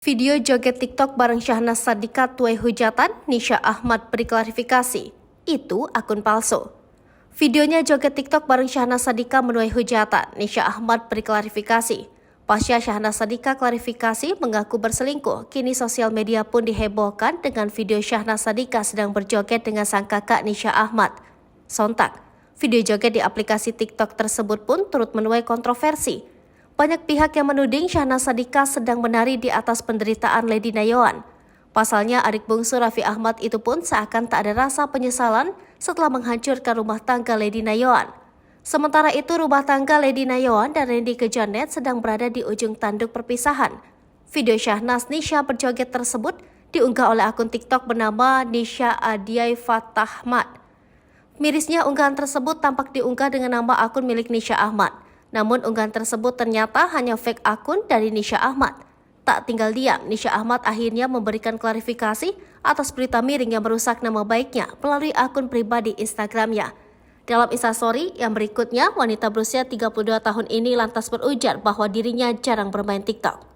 Video joget TikTok bareng Syahnas Sadiqah tuai hujatan, Nisha Ahmad beri klarifikasi. Itu akun palsu. Videonya joget TikTok bareng Syahnas Sadiqah menuai hujatan, Nisha Ahmad beri klarifikasi. Pasca Syahnas Sadiqah klarifikasi mengaku berselingkuh, kini sosial media pun dihebohkan dengan video Syahnas Sadiqah sedang berjoget dengan sang kakak Nisha Ahmad. Sontak, video joget di aplikasi TikTok tersebut pun turut menuai kontroversi. Banyak pihak yang menuding Syahnas Sadiqah sedang menari di atas penderitaan Lady Nayawan. Pasalnya adik bungsu Raffi Ahmad itu pun seakan tak ada rasa penyesalan setelah menghancurkan rumah tangga Lady Nayawan. Sementara itu rumah tangga Lady Nayawan dan Randy Kejanet sedang berada di ujung tanduk perpisahan. Video Syahnas Nisha berjoget tersebut diunggah oleh akun TikTok bernama Nisha Adiai Fatahmat. Mirisnya unggahan tersebut tampak diunggah dengan nama akun milik Nisha Ahmad. Namun unggahan tersebut ternyata hanya fake akun dari Nisha Ahmad. Tak tinggal diam, Nisha Ahmad akhirnya memberikan klarifikasi atas berita miring yang merusak nama baiknya melalui akun pribadi Instagramnya. Dalam instastory yang berikutnya, wanita berusia 32 tahun ini lantas berujar bahwa dirinya jarang bermain TikTok.